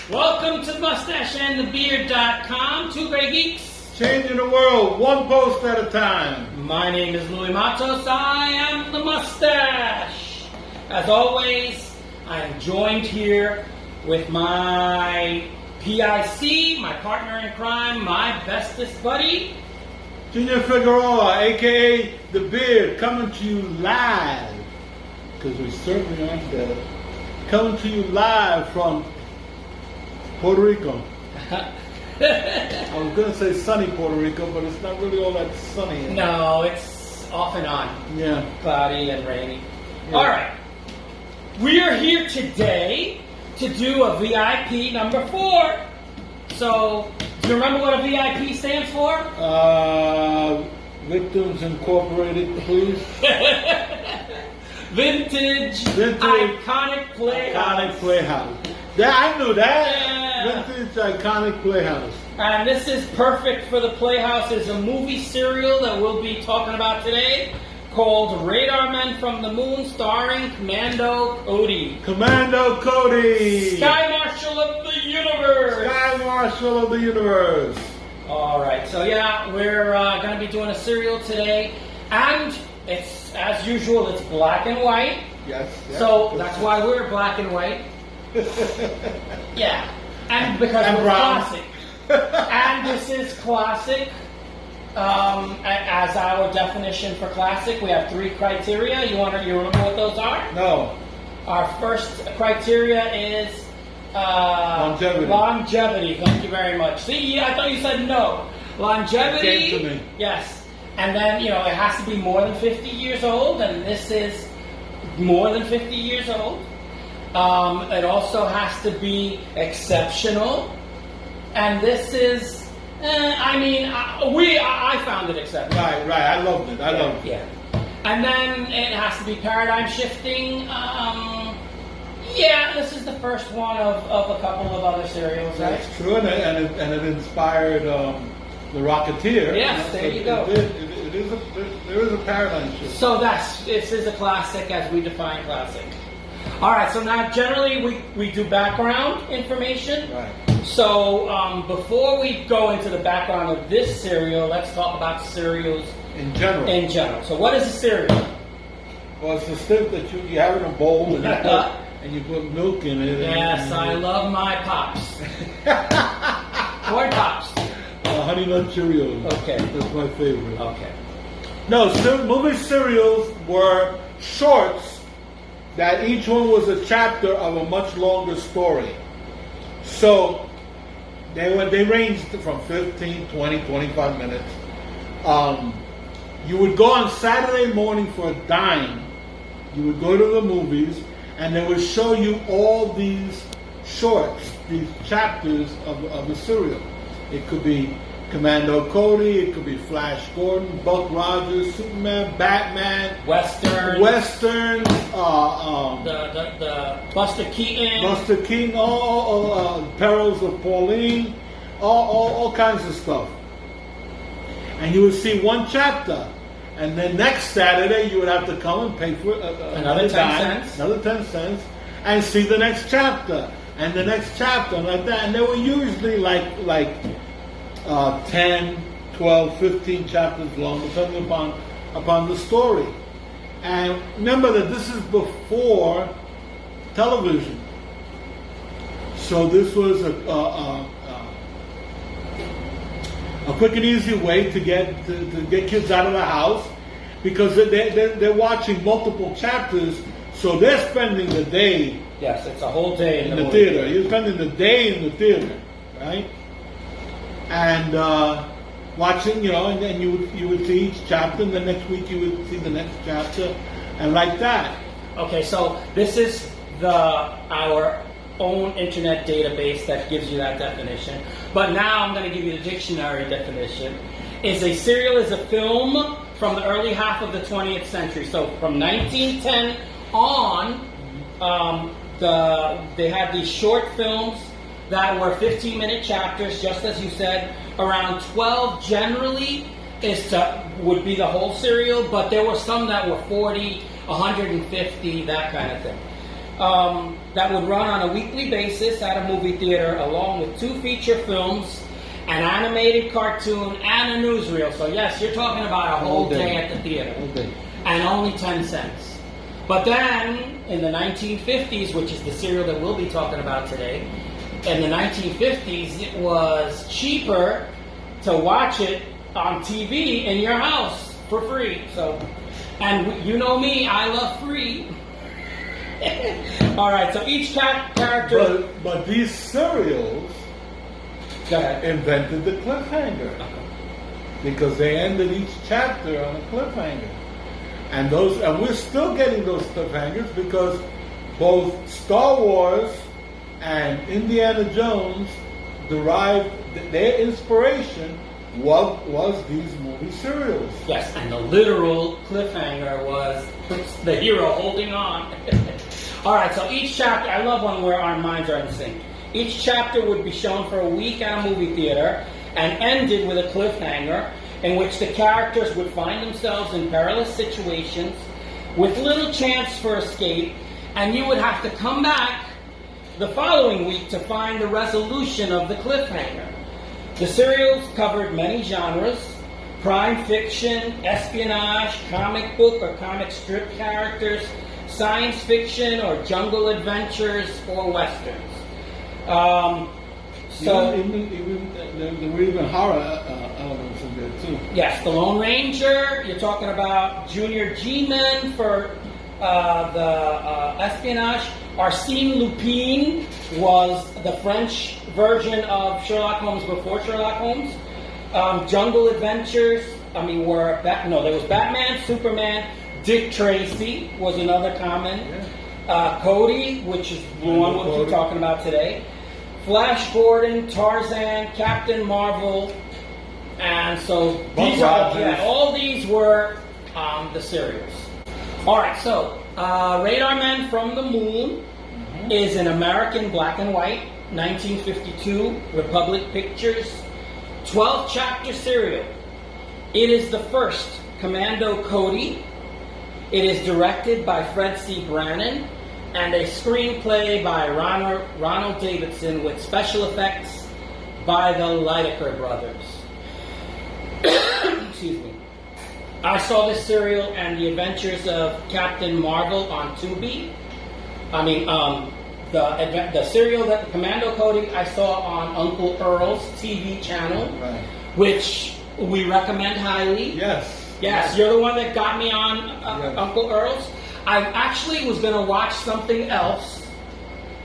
Welcome to MustacheAndTheBeard.com, Two Grey Geeks. Changing the world, one post at a time. My name is Louis Matos. I am the Mustache. As always, I am joined here with my PIC, my partner in crime, my bestest buddy, Junior Figueroa, aka The Beard, coming to you live, because we certainly aren't dead, coming to you live from Puerto Rico. I was going to say sunny Puerto Rico, but it's not really all that sunny. No, it's off and on. Yeah. Cloudy and rainy. Yeah. All right. We are here today to do a VIP number 4. So, do you remember what a VIP stands for? Victims Incorporated, please. Vintage Iconic Playhouse. Iconic Playhouse. Yeah, I knew that. Yeah. Vintage Iconic Playhouse. And this is perfect for the Playhouse. It's a movie serial that we'll be talking about today called Radar Men from the Moon, starring Commando Cody. Commando Cody. Sky Marshal of the Universe. Sky Marshal of the Universe. All right, so yeah, we're going to be doing a serial today, and it's, as usual, it's black and white. Yes. So that's why we're black and white. Yeah, and because and we're brown. classic. And this is classic. As our definition for classic, we have 3 criteria. You remember what those are? No. Our first criteria is Longevity. Longevity. Thank you very much. See, I thought you said no. Longevity. It came to me. Yes. And then, it has to be more than 50 years old, and this is more than 50 years old. It also has to be exceptional, and this is, I found it exceptional. Right. I loved it. I loved it. Yeah. And then it has to be paradigm shifting. This is the first one of a couple of other serials, right? That's true, and it inspired The Rocketeer. Yes, there you go. There is a paradigm shift. So this is a classic as we define classic. All right, so now generally we do background information. Right. So before we go into the background of this serial, let's talk about serials In general. in general. So what is a cereal? Well, it's the stuff that you have in a bowl and you put milk in it. Yes, I love my Pops. Corn Pops. Honey Nut Cheerios. Okay. That's my favorite. Okay. No, movie serials were shorts that each one was a chapter of a much longer story. So they ranged from 15, 20, 25 minutes. You would go on Saturday morning for a dime. You would go to the movies, and they would show you all these shorts, these chapters of the serial. It could be Commando Cody, it could be Flash Gordon, Buck Rogers, Superman, Batman, Western, the Buster Keaton, all Perils of Pauline, all kinds of stuff. And you would see one chapter, and then next Saturday you would have to come and pay for another 10 cents, another 10 cents, and see the next chapter, and the next chapter, and like that. And they were usually like 10, 12, 15 chapters long, depending upon the story. And remember that this is before television. So this was a quick and easy way to get kids out of the house, because they're watching multiple chapters, so they're spending the day. Yes, it's a whole day in the theater. You're spending the day in the theater, right? And watching, and then you would see each chapter, and the next week you would see the next chapter, and like that. Okay, so this is our own internet database that gives you that definition. But now I'm going to give you the dictionary definition. A serial is a film from the early half of the 20th century. So from 1910 on, they had these short films that were 15-minute chapters, just as you said. Around 12 generally would be the whole serial, but there were some that were 40, 150, that kind of thing. that would run on a weekly basis at a movie theater, along with 2 feature films, an animated cartoon, and a newsreel. So yes, you're talking about a whole day at the theater, and only 10 cents. But then, in the 1950s, which is the serial that we'll be talking about today, in the 1950s, it was cheaper to watch it on TV in your house for free. So, and you know me, I love free. All right, so each character. But these serials invented the cliffhanger, because they ended each chapter on a cliffhanger, and we're still getting those cliffhangers, because both Star Wars and Indiana Jones derived their inspiration was these movie serials. Yes, and the literal cliffhanger was the hero holding on. All right, so each chapter, I love one where our minds are in sync. Each chapter would be shown for a week at a movie theater and ended with a cliffhanger in which the characters would find themselves in perilous situations with little chance for escape, and you would have to come back the following week to find the resolution of the cliffhanger. The serials covered many genres: crime fiction, espionage, comic book or comic strip characters, science fiction or jungle adventures, or westerns. There were even horror elements in there too. Yes, the Lone Ranger. You're talking about Junior G-Men for the espionage. Arsène Lupin was the French version of Sherlock Holmes before Sherlock Holmes. Jungle Adventures. There was Batman, Superman. Dick Tracy was another common. Cody, which is the one we'll keep talking about today. Flash Gordon, Tarzan, Captain Marvel, and so all these were the serials. All right, so Radar Men from the Moon is an American black and white 1952 Republic Pictures 12-chapter serial. It is the first Commando Cody. It is directed by Fred C. Brannon, and a screenplay by Ronald Davidson, with special effects by the Lydecker brothers. Excuse me. I saw this serial and the adventures of Captain Marvel on Tubi. The serial that the Commando Cody I saw on Uncle Earl's TV channel, which we recommend highly. Yes, you're the one that got me on Uncle Earl's. I actually was going to watch something else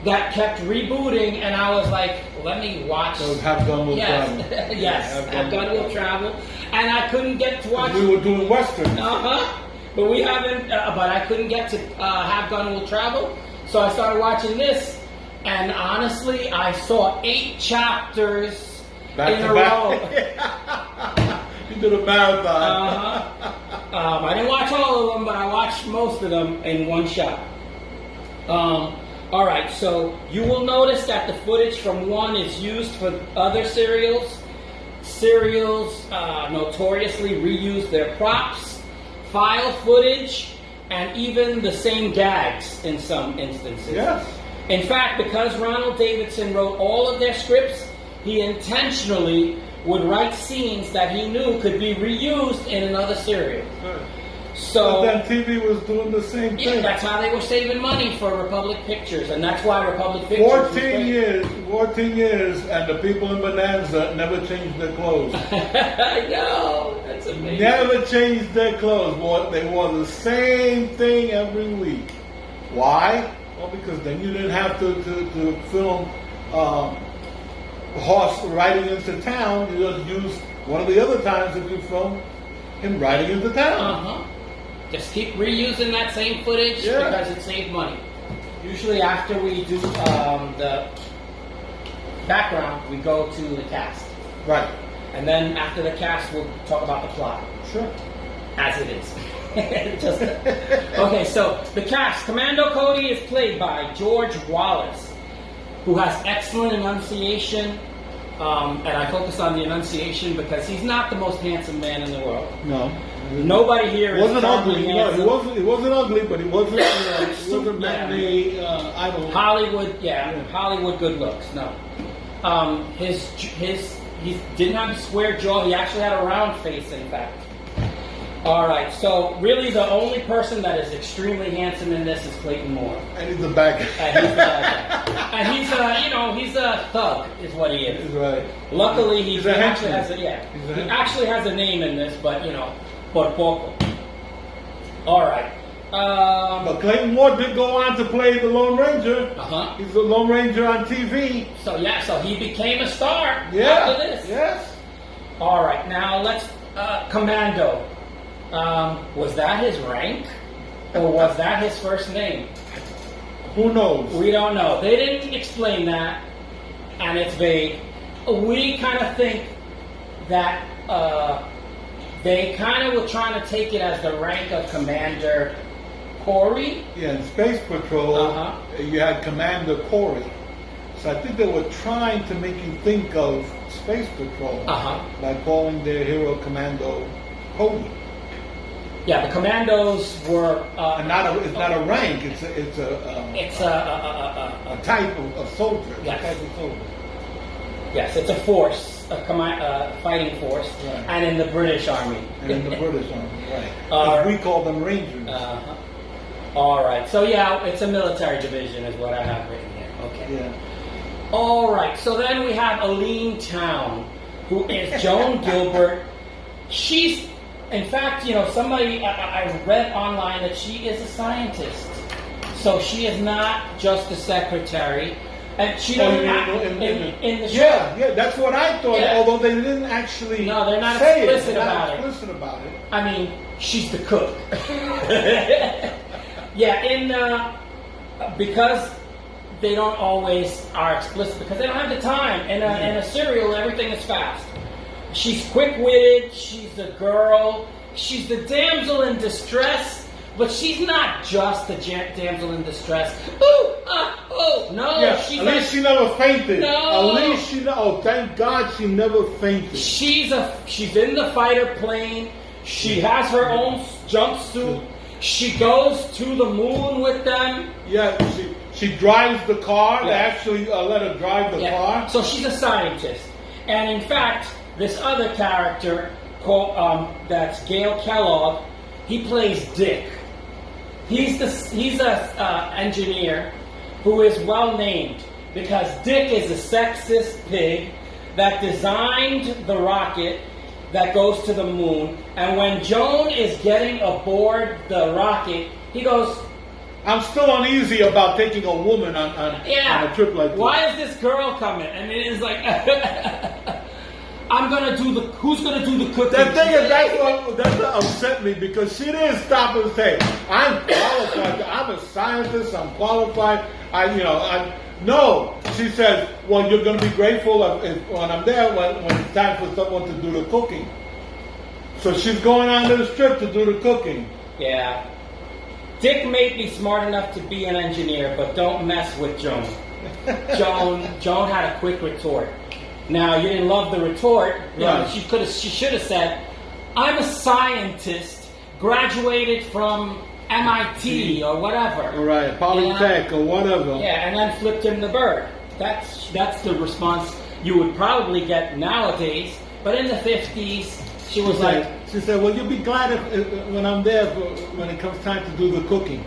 that kept rebooting, and I was like, let me watch. So Have Gun Will Travel. Yes, Have Gun Will Travel. And I couldn't get to watch. We were doing westerns. But we haven't. But I couldn't get to Have Gun Will Travel, so I started watching this, and honestly, I saw 8 chapters in a row. You did a marathon. I didn't watch all of them, but I watched most of them in one shot. All right, so you will notice that the footage from one is used for other serials. Serials notoriously reuse their props, file footage, and even the same gags in some instances. Yes. In fact, because Ronald Davidson wrote all of their scripts, he intentionally would write scenes that he knew could be reused in another serial. So then TV was doing the same thing. Yeah, that's how they were saving money for Republic Pictures, and that's why Republic Pictures. 14 years, and the people in Bonanza never changed their clothes. I know, that's amazing. Never changed their clothes. They wore the same thing every week. Why? Well, because then you didn't have to film horse riding into town. You just use one of the other times that you film him riding into town. Just keep reusing that same footage because it saved money. Usually after we do the background, we go to the cast. Right. And then after the cast, we'll talk about the plot. Sure. As it is. Okay, so the cast. Commando Cody is played by George Wallace, who has excellent enunciation. And I focus on the enunciation because he's not the most handsome man in the world. No. Nobody here He wasn't ugly. charmingly No, handsome. he wasn't ugly, but he wasn't. He wasn't matinee idol. Hollywood, Hollywood good looks. No, he didn't have a square jaw. He actually had a round face, in fact. All right, so really the only person that is extremely handsome in this is Clayton Moore. And he's the bad guy. And he's the bad guy. And he's a thug, is what he is. That's right. Luckily, he He's a actually henchman. he actually has a name in this, but por poco. All right. But Clayton Moore did go on to play the Lone Ranger. He's the Lone Ranger on TV. So he became a star after this. Yes. All right, now let's Commando. Was that his rank, or was that his first name? Who knows? We don't know. They didn't explain that, and it's vague. We kind of think that they kind of were trying to take it as the rank of Commander Cody. Yeah, in Space Patrol, you had Commander Cody. So I think they were trying to make you think of Space Patrol by calling their hero Commando Cody. Yeah, the Commandos were it's not a rank. It's a type of soldier. Yes. A type of soldier. Yes, it's a force, a fighting force, Right. and in the British Army. And in the British Army, right? We call them Rangers. All right, so it's a military division, is what I have written here. Okay. Yeah. All right, so then we have Aline Town, who is Joan Gilbert. She's, in fact, somebody I read online that she is a scientist. So she is not just a secretary. And she doesn't act in the show. Yeah, that's what I thought. Yeah. Although they didn't actually No, they're not say explicit it. They're about not it. explicit about it. I mean, she's the cook. Because they don't always are explicit, because they don't have the time. In a serial, everything is fast. She's quick-witted, she's a girl, she's the damsel in distress, but she's not just the damsel in distress. No, Yeah, she's at least she never fainted. No. At least thank God she never fainted. She's in the fighter plane. She has her own jumpsuit. She goes to the moon with them. Yeah, she drives the car. Yeah. They actually let her drive the car. So she's a scientist. And in fact, this other character, that's Gail Kellogg, he plays Dick. He's a engineer who is well named because Dick is a sexist pig that designed the rocket that goes to the moon. And when Joan is getting aboard the rocket, he goes, I'm still uneasy about taking a woman on a trip like this. Why is this girl coming? And it is like, who's gonna do the cooking? The thing is, that's what upset me, because she didn't stop and say, I'm qualified. I'm a scientist. I'm qualified. No. She says, well, you're going to be grateful when I'm there when it's time for someone to do the cooking. So she's going on to the strip to do the cooking. Yeah. Dick may be smart enough to be an engineer, but don't mess with Joan. Joan had a quick retort. Now, you didn't love the retort. Right. She should have said, I'm a scientist, graduated from MIT or whatever. Right, Polytech or whatever. Yeah, and then flipped him the bird. That's the response you would probably get nowadays. But in the 50s, she was like... She said, well, you'll be glad when I'm there when it comes time to do the cooking.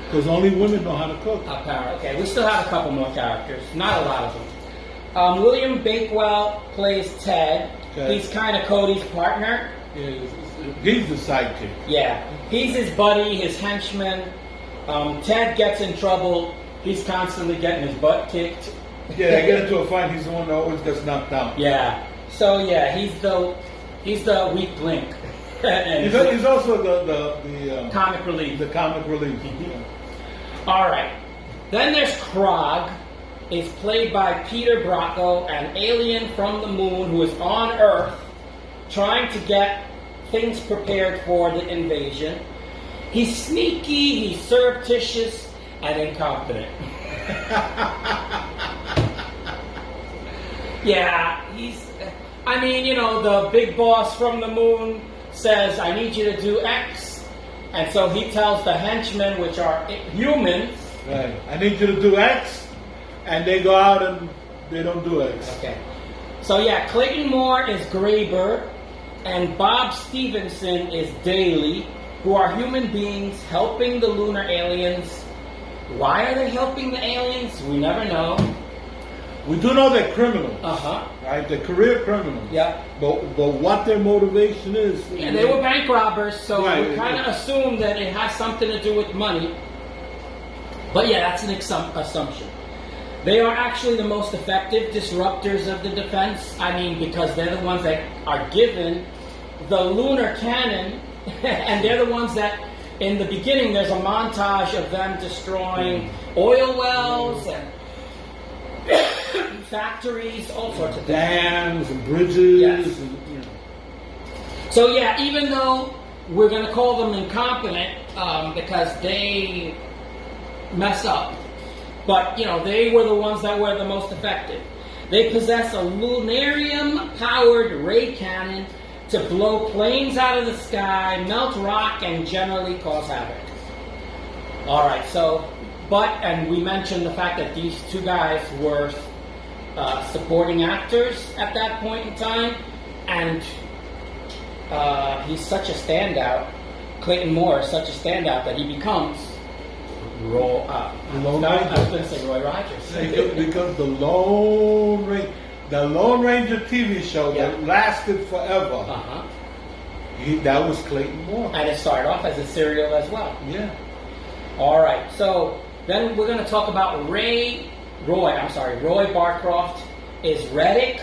Because only women know how to cook. Apparently. Okay, we still have a couple more characters. Not a lot of them. William Bakewell plays Ted. Okay. He's kind of Cody's partner. Yeah, he's the sidekick. Yeah. He's his buddy, his henchman. Ted gets in trouble. He's constantly getting his butt kicked. Yeah, they get into a fight. He's the one that always gets knocked out. Yeah. So yeah, he's the weak link. he's also the comic relief. The comic relief. All right. Then there's Krog. Is played by Peter Bracco, an alien from the moon who is on Earth, trying to get things prepared for the invasion. He's sneaky. He's surreptitious and incompetent. Yeah, I mean, you know, the big boss from the moon says, I need you to do X. And so he tells the henchmen, which are humans. Right. I need you to do X. And they go out and they don't do X. Okay. So yeah, Clayton Moore is Graber. And Bob Stevenson is Daly, who are human beings helping the lunar aliens. Why are they helping the aliens? We never know. We do know they're criminals. Uh-huh. Right? They're career criminals. Yeah. But what their motivation is. Yeah, they were bank robbers, so Right. we kind of assume that it has something to do with money. But yeah, that's an assumption. They are actually the most effective disruptors of the defense. I mean, because they're the ones that are given the lunar cannon, and they're the ones that, in the beginning, there's a montage of them destroying oil wells and factories, all sorts of things. Dams and bridges. Yes. And, you know. So yeah, even though we're going to call them incompetent because they mess up, but you know, they were the ones that were the most effective. They possess a lunarium-powered ray cannon to blow planes out of the sky, melt rock, and generally cause havoc. All right, so, and we mentioned the fact that these two guys were supporting actors at that point in time, and he's such a standout. Clayton Moore is such a standout that he becomes Roy. I was going to say Roy Rogers. Because the Lone Ranger TV show that lasted forever. Uh-huh. That was Clayton Moore. And it started off as a serial as well. Yeah. All right. So then we're going to talk about Roy Barcroft is Reddick,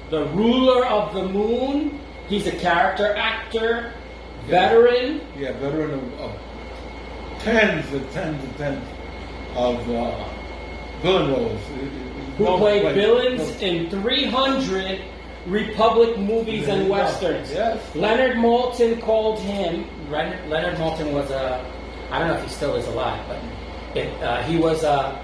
the ruler of the moon. He's a character actor, veteran. Yeah, veteran of tens of villain roles. Who played villains in 300 Republic movies and westerns. Yes. Leonard Maltin called him. Leonard Maltin was I don't know if he still is alive, but he was a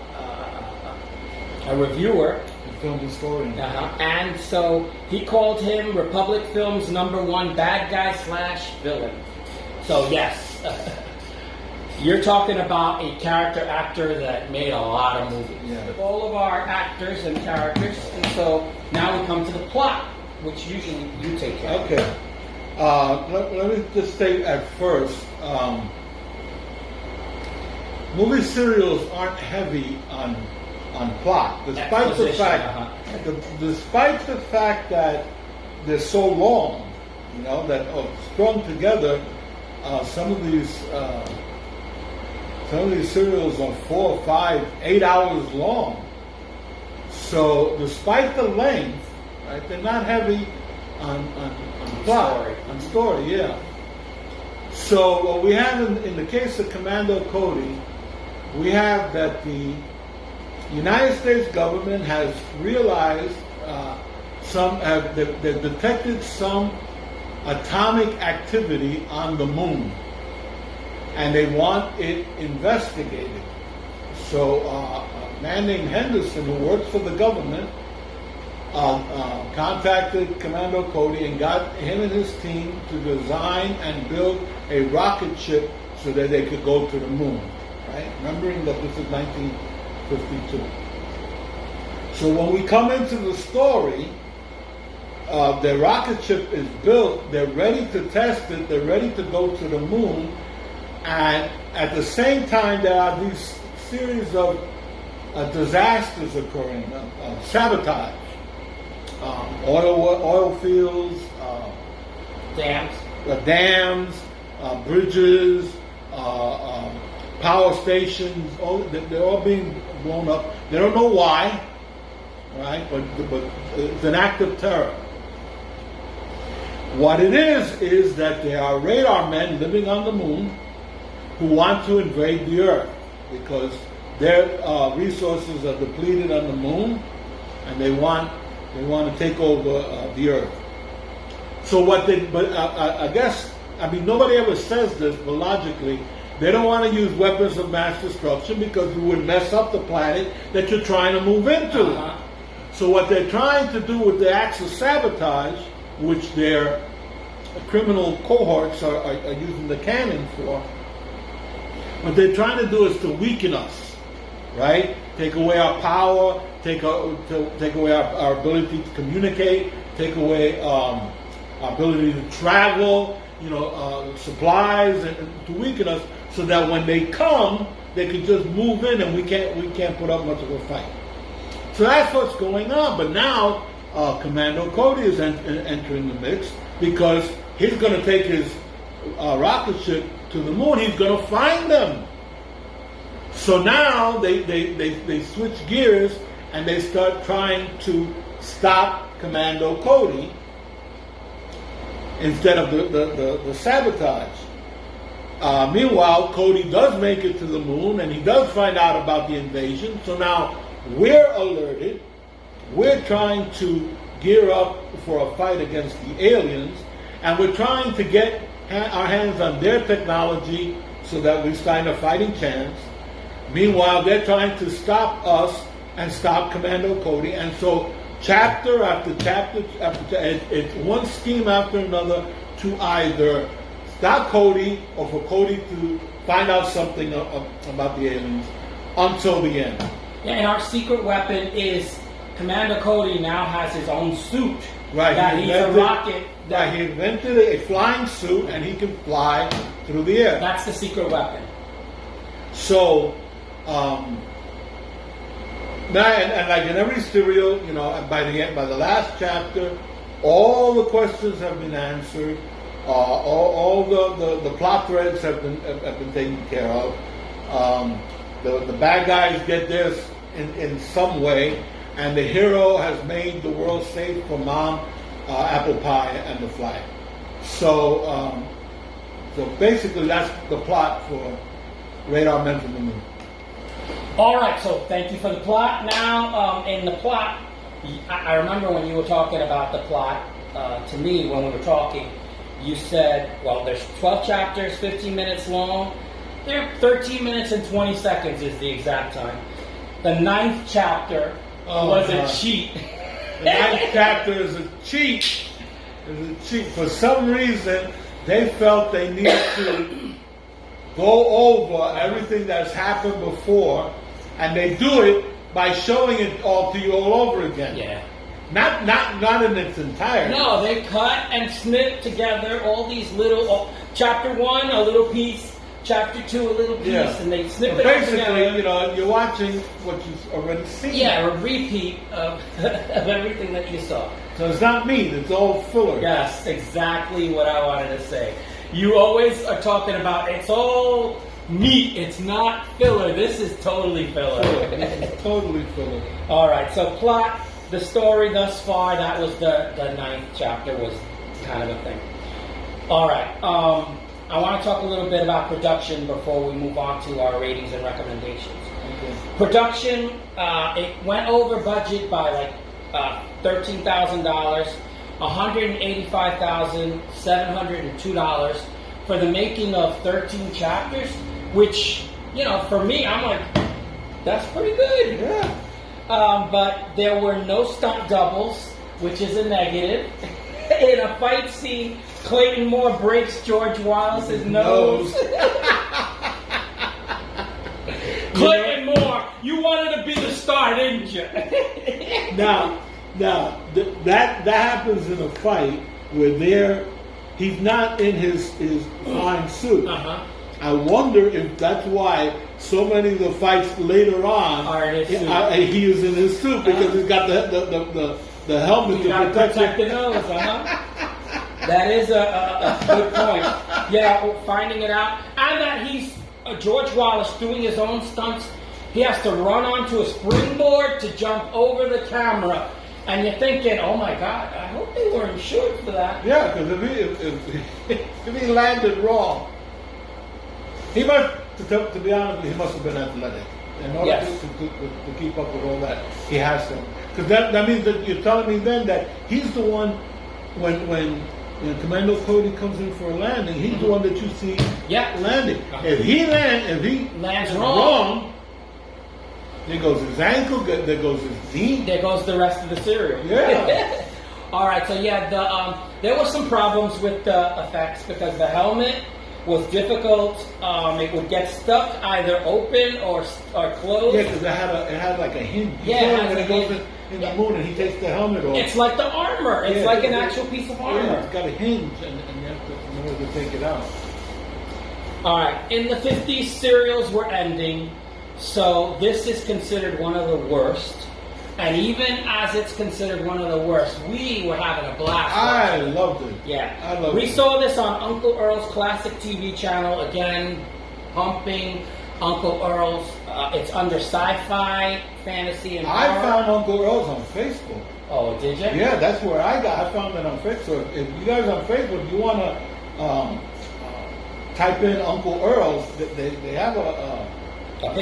reviewer. Film historian. And so he called him Republic Films #1 bad guy / villain. So yes, you're talking about a character actor that made a lot of movies. Yeah. All of our actors and characters, and so now we come to the plot, which usually you take care of. Okay. Let me just state at first, movie serials aren't heavy on plot, despite the fact that they're so long, you know, that strung together. Some of these serials are 4, 5, 8 hours long. So, despite the length, right, they're not heavy on plot, on story. Yeah. So, what we have in the case of Commando Cody, we have that the United States government has realized they've detected some atomic activity on the moon, and they want it investigated. So a man named Henderson, who works for the government, contacted Commando Cody and got him and his team to design and build a rocket ship so that they could go to the moon. Right? Remembering that this is 1952. So when we come into the story, the rocket ship is built, they're ready to test it, they're ready to go to the moon, and at the same time there are these series of disasters occurring, sabotage, oil fields, dams, bridges, power stations, they're all being blown up. They don't know why, right? But it's an act of terror. What it is that there are radar men living on the moon who want to invade the Earth because their resources are depleted on the moon, and they want to take over the Earth. So I guess, nobody ever says this, but logically, they don't want to use weapons of mass destruction because it would mess up the planet that you're trying to move into. So what they're trying to do with the acts of sabotage, which their criminal cohorts are using the cannon for, what they're trying to do is to weaken us, right? Take away our power, take away our ability to communicate, take away our ability to travel, supplies, and to weaken us, so that when they come, they can just move in, and we can't put up much of a fight. So that's what's going on. But now Commando Cody is entering the mix, because he's going to take his rocket ship to the moon. He's going to find them. So now they switch gears and they start trying to stop Commando Cody instead of the sabotage. Meanwhile, Cody does make it to the moon, and he does find out about the invasion. So now we're alerted. We're trying to gear up for a fight against the aliens, and we're trying to get our hands on their technology so that we stand a fighting chance. Meanwhile, they're trying to stop us and stop Commando Cody. And so chapter after chapter it's one scheme after another to either stop Cody or for Cody to find out something about the aliens until the end. Yeah, and our secret weapon is Commando Cody now has his own suit. Right. That he's a rocket. He invented a flying suit, and he can fly through the air. That's the secret weapon. So, and like in every serial, by the last chapter, all the questions have been answered. All the plot threads have been taken care of. The bad guys get theirs in some way, and the hero has made the world safe for Mom, Apple Pie, and the flag. So basically, that's the plot for Radar Men from the Moon. All right, so thank you for the plot. Now, in the plot, I remember when you were talking about the plot to me when we were talking. You said, well, there's 12 chapters, 15 minutes long. They're 13 minutes and 20 seconds is the exact time. The 9th chapter was a cheat. The 9th chapter is a cheat. For some reason, they felt they needed to go over everything that's happened before, and they do it by showing it all to you all over again. Yeah. Not in its entirety. No, they cut and snip together all these little. Chapter 1, a little piece. Chapter 2, a little piece, and they snip it all together. Basically, you're watching what you've already seen. Yeah, a repeat of everything that you saw. So it's not meat; it's all filler. Yes, exactly what I wanted to say. You always are talking about it's all meat. It's not filler. This is totally filler. It's totally filler. All right. So plot. The story thus far, that was the 9th chapter, was kind of a thing. All right. I want to talk a little bit about production before we move on to our ratings and recommendations. Okay. Production, it went over budget by like $13,000, $185,702 for the making of 13 chapters, which, for me, I'm like, that's pretty good. Yeah. But there were no stunt doubles, which is a negative. In a fight scene, Clayton Moore breaks George Wallace's nose. Clayton Moore, you wanted to be the star, didn't you? Now, that happens in a fight where he's not in his flying suit. Uh-huh. I wonder if that's why so many of the fights later on he is in his suit, because he's got the helmet to protect the nose. That is a good point. Yeah, finding it out, and that he's George Wallace doing his own stunts. He has to run onto a springboard to jump over the camera, and you're thinking, "Oh my God! I hope they were insured for that." Yeah, because if he landed wrong. He must, to be honest, he must have been athletic. In order to keep up with all that, he has to. Because that means that you're telling me then that he's the one, when Commando Cody comes in for a landing, he's the one that you see landing. If he lands wrong, There goes his ankle. There goes his knee. There goes the rest of the cereal. Yeah. All right, so yeah, there were some problems with the effects because the helmet was difficult. It would get stuck either open or closed. Yeah, because it had like a hinge. Yeah, when it goes in the moon and he takes the helmet off. It's like the armor. It's like an actual piece of armor. Yeah, it's got a hinge, and you have to know where to take it out. All right, in the 50s, serials were ending, so this is considered one of the worst. And even as it's considered one of the worst, we were having a blast. I loved it. Yeah. I loved it. We saw this on Uncle Earl's classic TV channel, again, pumping Uncle Earl's. It's under sci-fi, fantasy, and I horror. found Uncle Earl's on Facebook. Oh, did you? Yeah, that's where I found it on Facebook. So if you guys on Facebook, you want to type in Uncle Earl's, they have a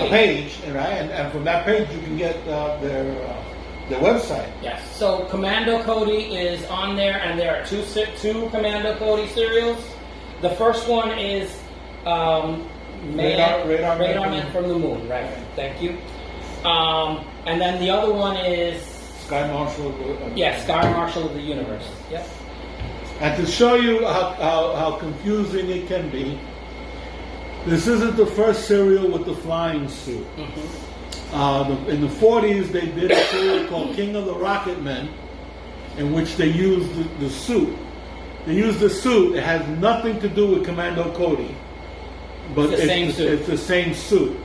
page, right? And from that page you can get their website. Yes. So Commando Cody is on there, and there are two Commando Cody serials. The first one is Radar Man from the Moon. Right. Thank you. And then the other one is Sky Marshal. Sky Marshal of the Universe. Yep. And to show you how confusing it can be, this isn't the first serial with the flying suit. Mm-hmm. In the 40s, they did a serial called King of the Rocket Men, in which they used the suit. They used the suit. It has nothing to do with Commando Cody, but it's the same suit.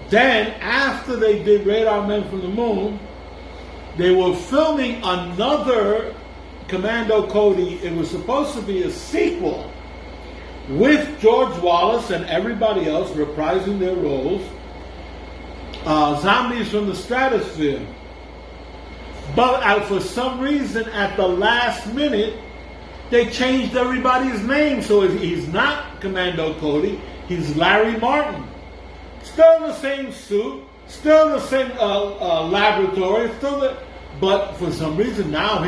Then, after they did Radar Men from the Moon, they were filming another Commando Cody. It was supposed to be a sequel with George Wallace and everybody else reprising their roles. Zombies from the Stratosphere. But for some reason, at the last minute, they changed everybody's name. So he's not Commando Cody, he's Larry Martin. Still the same suit, still the same laboratory, but for some reason now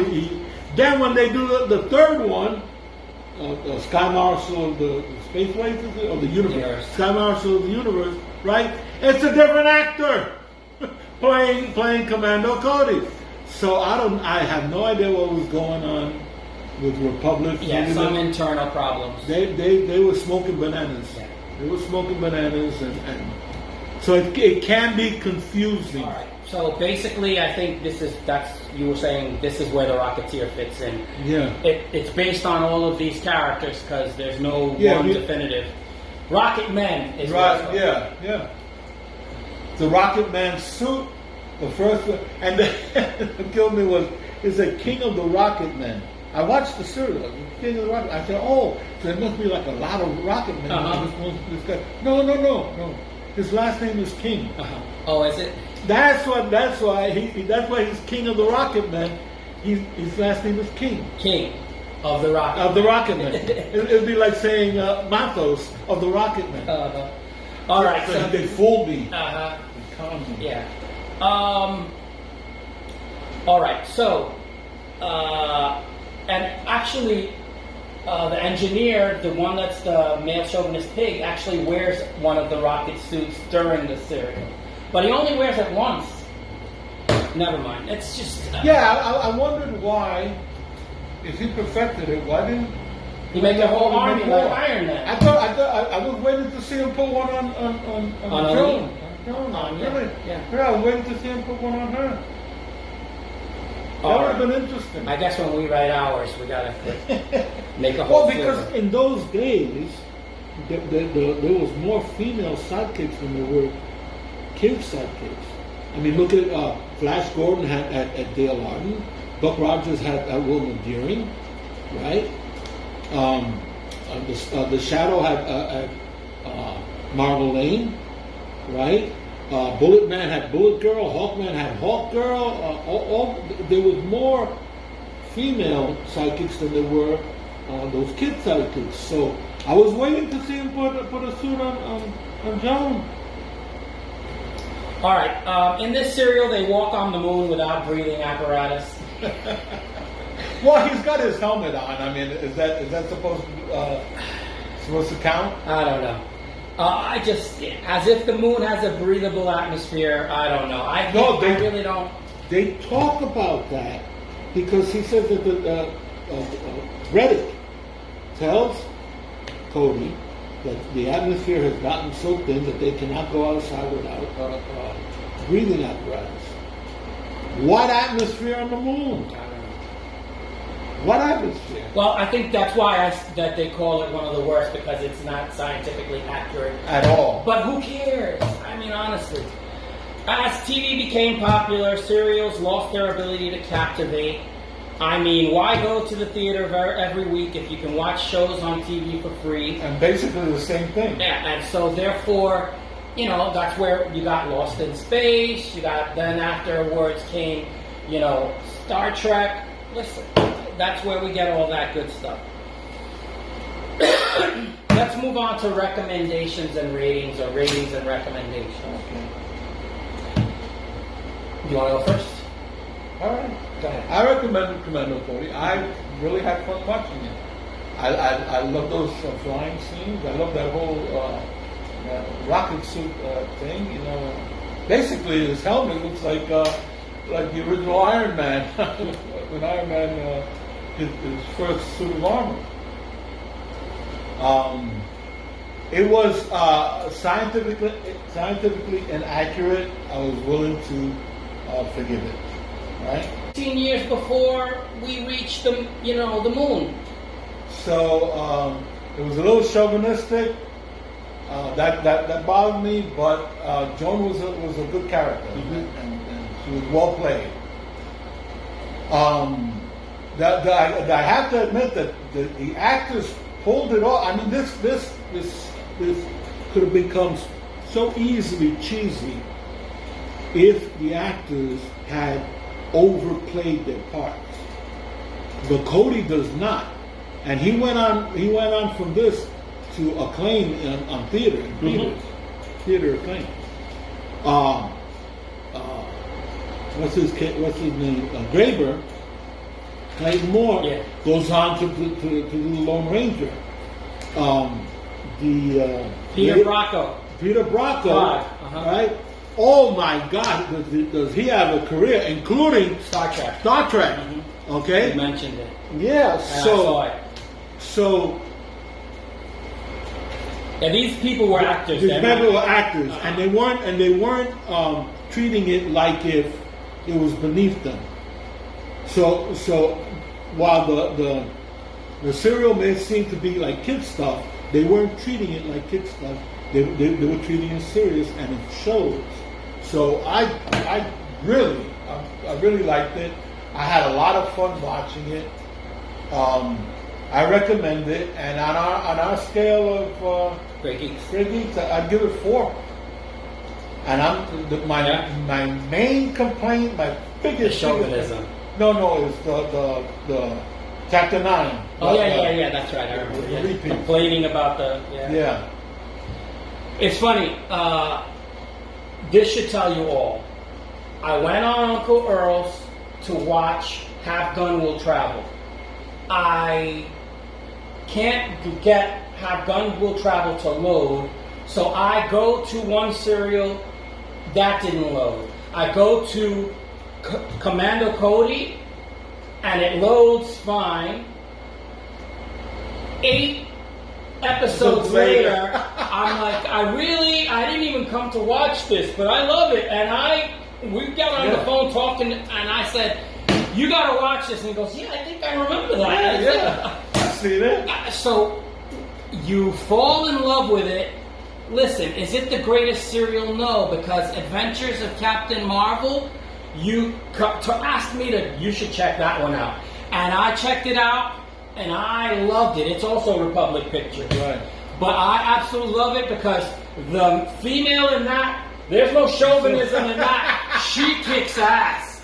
then when they do the third one, Sky Marshal of the Spaceways or the Universe, Sky Marshal of the Universe, right? It's a different actor playing Commando Cody. So I have no idea what was going on with Republic. Yeah, some internal problems. They were smoking bananas. Yeah. They were smoking bananas, and so it can be confusing. All right. So basically, I think you were saying this is where the Rocketeer fits in. Yeah. It's based on all of these characters because there's no one definitive. Rocket Man is right. Yeah. The Rocket Man suit, the first one, and what killed me is a King of the Rocket Men. I watched the serial, King of the Rocket. I said, so there must be like a lot of Rocket Men. This guy. No. His last name is King. Oh, is it? That's why he's King of the Rocket Men. His last name is King. King of the Rocket. Of the Rocket Men. It'd be like saying Mathos of the Rocket Men. All right. So they fooled me. Yeah. All right. So, and actually, the engineer, the one that's the male chauvinist pig, actually wears one of the rocket suits during the serial. But he only wears it once. Never mind. It's just... I wondered why, if he perfected it, why didn't... He made the whole army like Iron Man. I thought I was waiting to see him put one on Joan. Yeah, I was waiting to see him put one on her. That would have been interesting. I guess when we write ours, we gotta make a whole. Well, because in those days, there was more female sidekicks than there were kid sidekicks. I mean, look at Flash Gordon had Dale Arden, Buck Rogers had Wilma Deering, right? The Shadow had Marvel Lane, right? Bullet Man had Bullet Girl, Hawkman had Hawk Girl. There was more female sidekicks than there were those kid sidekicks. So I was waiting to see him put a suit on Joan. All right. In this serial, they walk on the moon without breathing apparatus. Well, he's got his helmet on. I mean, is that supposed to count? I don't know. I just, as if the moon has a breathable atmosphere. I don't know. I really don't. They talk about that because he says that the Reddit tells Cody that the atmosphere has gotten so thin that they cannot go outside without breathing apparatus. What atmosphere on the moon? I don't know. What atmosphere? Well, I think that's why that they call it one of the worst, because it's not scientifically accurate At all. But who cares? I mean, honestly. As TV became popular, serials lost their ability to captivate. I mean, why go to the theater every week if you can watch shows on TV for free? And basically the same thing. Yeah, and so therefore, that's where you got Lost in Space. Then afterwards came, Star Trek. Listen, that's where we get all that good stuff. Let's move on to recommendations and ratings, or ratings and recommendations. Okay. You want to go first? All right. Go ahead. I recommend Commando Cody. I really had fun watching it. I love those flying scenes. I love that whole rocket suit thing. Basically his helmet looks like the original Iron Man. When Iron Man his first suit of armor. It was scientifically inaccurate. I was willing to forgive it. Right? 15 years before we reached the moon. So it was a little chauvinistic. That bothered me, but Joan was a good character, and she was well played. I have to admit that the actors pulled it off. I mean, this could have become so easily cheesy if the actors had overplayed their parts. But Cody does not, and he went on from this to acclaim on theater, theater acclaim. What's his name? Graber, Clayton Moore, goes on to do the Lone Ranger. Peter Bracco. Peter Bracco, right? Oh my God, does he have a career, including Star Trek. Okay, You mentioned it. yeah. And I saw it. So Yeah, these people were actors. these people were actors, and they weren't treating it like if it was beneath them. So while the serial may seem to be like kid stuff, they weren't treating it like kid stuff. They were treating it serious, and it shows. So I really liked it. I had a lot of fun watching it. I recommend it, and on our scale of Grey Geeks. I'd give it 4. And my main complaint, my biggest chauvinism. No, it's the Chapter 9. Oh yeah, that's right. I remember. The Yeah. repeat. Complaining about the Yeah. It's funny. This should tell you all. I went on Uncle Earl's to watch Have Gun Will Travel. I can't get Have Gun Will Travel to load, so I go to one serial that didn't load. I go to Commando Cody, and it loads fine. 8 episodes later, I'm like, I didn't even come to watch this, but I love it. And we got on the phone talking, and I said, you got to watch this. And he goes, yeah, I think I remember that. Yeah. I see that. So you fall in love with it. Listen, is it the greatest serial? No, because Adventures of Captain Marvel, you asked me you should check that one out. And I checked it out, and I loved it. It's also Republic Pictures. Right. But I absolutely love it because the female in that, there's no chauvinism in that. She kicks ass.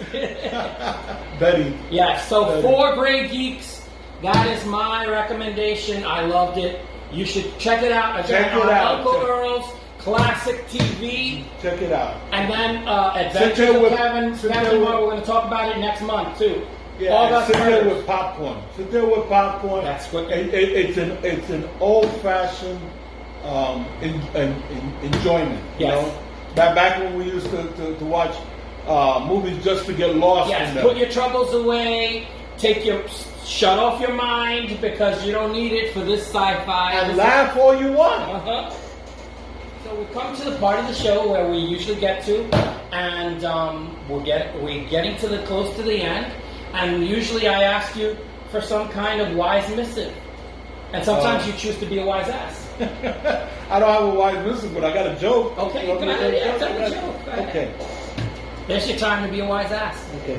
Betty. Yeah, so Betty. 4 Grey Geeks, that is my recommendation. I loved it. You should check it out. Again, Check it out. Uncle Earl's Classic TV. Check it out. And then Adventures of Captain Marvel. We're going to talk about it next month, too. Yeah, All that's sit there murders. with popcorn. Sit there with popcorn. That's what- it's an old-fashioned enjoyment. You Yes. know, back when we used to watch movies just to get lost in Yes, them. put your troubles away. Shut off your mind because you don't need it for this sci-fi. And laugh all you want. Uh-huh. So we come to the part of the show where we usually get to, and we're getting close to the end, and usually I ask you for some kind of wise missive, and sometimes you choose to be a wise ass. I don't have a wise missive, but I got a joke. Okay, You want me to go ahead, tell tell a the joke. Go ahead. Okay. There's your time to be a wise ass. Okay.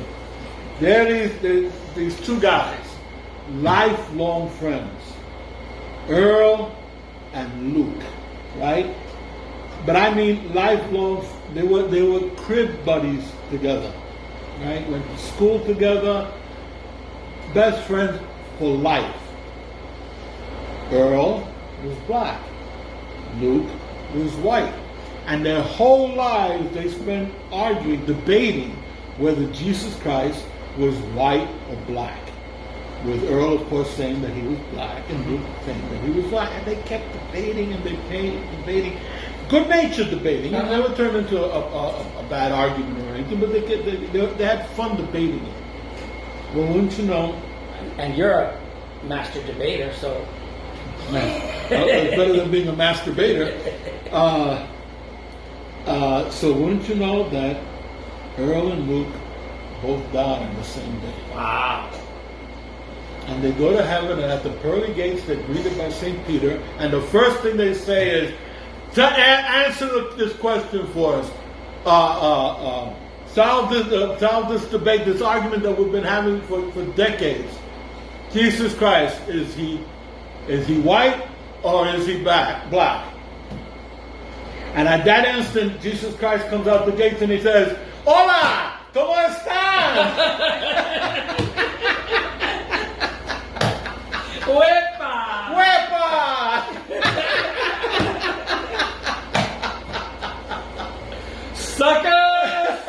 There are these two guys, lifelong friends, Earl and Luke, right? But I mean lifelong. They were crib buddies together, right? Went to school together, best friends for life. Earl was black, Luke was white, and their whole lives they spent arguing, debating whether Jesus Christ was white or black. With Earl, of course, saying that he was black, and Luke saying that he was white, and they kept debating and debating. Good-natured debating. It never turned into a bad argument or anything, but they had fun debating it. Well, wouldn't you know? And you're a master debater, so. It's better than being a masturbator. So wouldn't you know that Earl and Luke both died on the same day? Wow. And they go to heaven, and at the pearly gates, they're greeted by St. Peter, and the first thing they say is, to answer this question for us, solve this debate, this argument that we've been having for decades. Jesus Christ, is he white or is he black? And at that instant, Jesus Christ comes out the gates and he says, "Hola, ¿cómo están?" ¡Huepa! ¡Huepa! Suckers!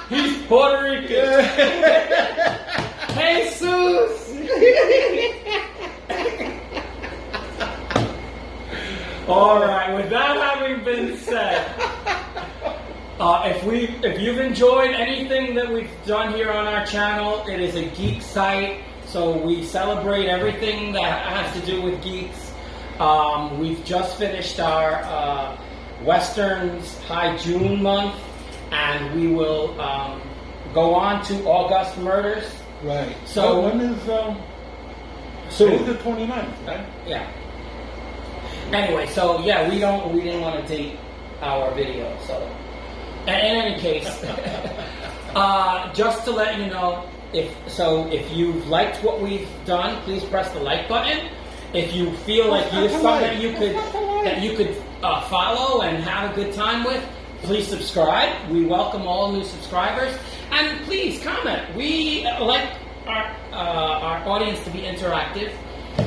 He's Puerto Rican. Jesus! All right. With that having been said, if you've enjoyed anything that we've done here on our channel, it is a geek site. So we celebrate everything that has to do with geeks. We've just finished our Westerns High June month, and we will go on to August Murders. Right. So when is soon. the 29th, right? Yeah. Anyway, so yeah, we didn't want to date our video. So in any case, just to let you know, if you've liked what we've done, please press the like button. If you feel like there's something that you could follow and have a good time with, please subscribe. We welcome all new subscribers, and please comment. We like our audience to be interactive.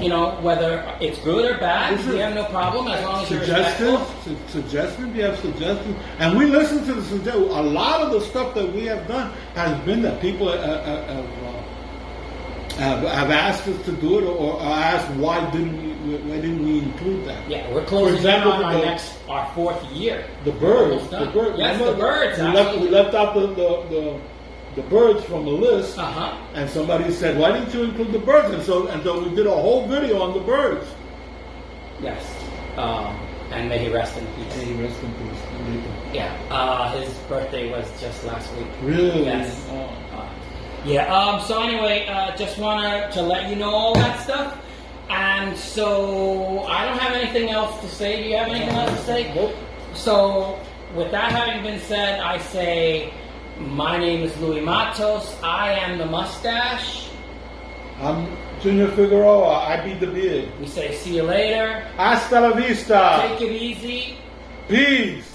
You know, whether it's good or bad, we have no problem as long as you're respectful. Suggestions, you have suggestions, and we listen to the suggestions. A lot of the stuff that we have done has been that people have asked us to do it, or asked why didn't we include that? Yeah, we're closing in on our fourth year. The birds, Yes, the birds. We left out the birds from the list, Uh-huh. and somebody said, "Why didn't you include the birds?" And so we did a whole video on the birds. Yes, and may he rest in peace. May he rest in peace. Yeah, his birthday was just last week. Really? Yes. Oh. Yeah. So anyway, just wanted to let you know all that stuff. And so I don't have anything else to say. Do you have anything else to say? Nope. So with that having been said, I say my name is Louis Matos. I am the Mustache. I'm Junior Figueroa. I beat the beard. We say see you later. Hasta la vista. Take it easy. Peace.